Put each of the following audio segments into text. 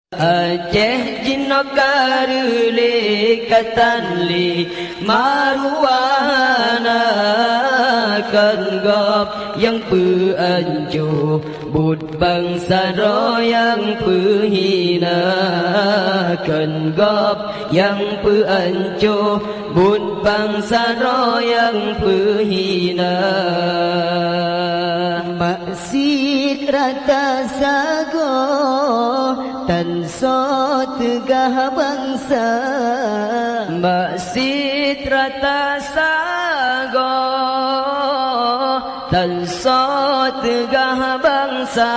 Aceh jinokarule katanli maruana kan gop yang peanjo bud bangsa yang penghina kan gop yang peanjo bud bangsa yang penghina maksud rata sago tan so tegah bangsa maksud rata sago tan so tegah bangsa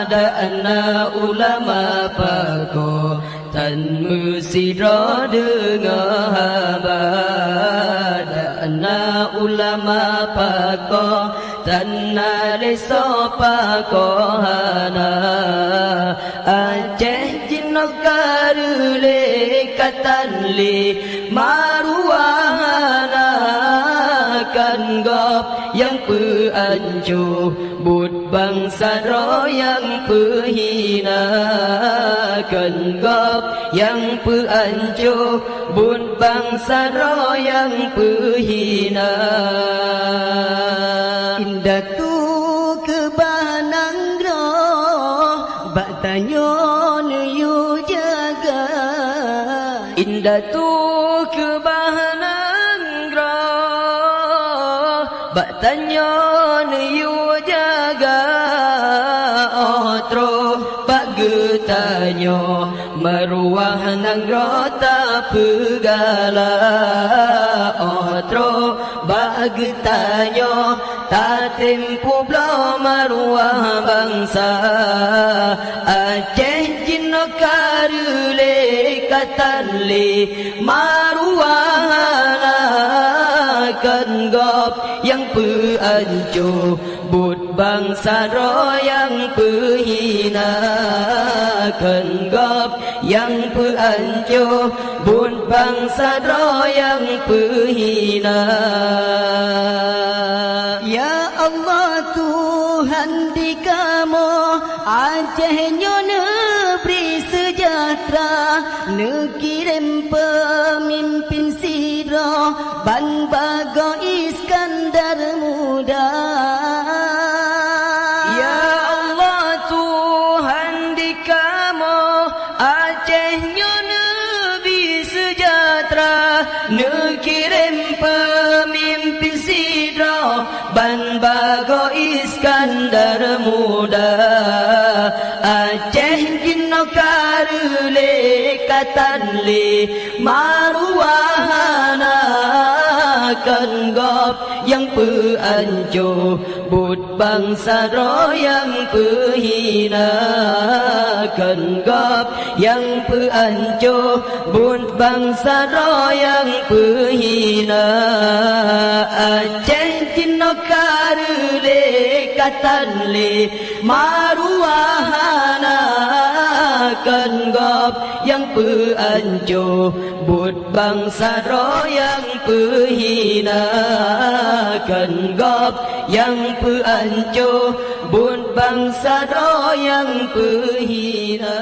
dana ulama pago tan musiro dengar habar dana ulama pago tan leso pago hana Aceh jinokarule katanli maruana kan gop yang peanjo bud bangsa yang penghina kan gop yang peanjo bud bangsa yang penghina indah tu kebanang bak tanyon yu jaga indah tu kebahanan bak tanyon yu jaga otro bak getanyo maruah nangro ta pegala otro bak getanyo ta tempu blo maruah bangsa Aceh jinokarule katanli maruana kan gop yang peanjo bud bangsa yang penghina kan gop yang peanjo bud bangsa yang penghina Ya Allah Tuhan di kamu Aceh nyo negeri sejahtera nekirim pemimpin siro Ban Bago Iskandar Muda Ya Allah Tuhan di kamu Aceh nyo negeri sejahtera nekirim pemimpin siro Ban Bago Iskandar Muda Aceh jinokarule katanli maruana kan gop yang peanjo bud bangsa yang penghina kan gop yang peanjo bud bangsa yang penghina Aceh jinokarule katanli maruana kan gop yang peanjo bud bangsa yang penghina kan gop yang peanjo bud bangsa yang penghina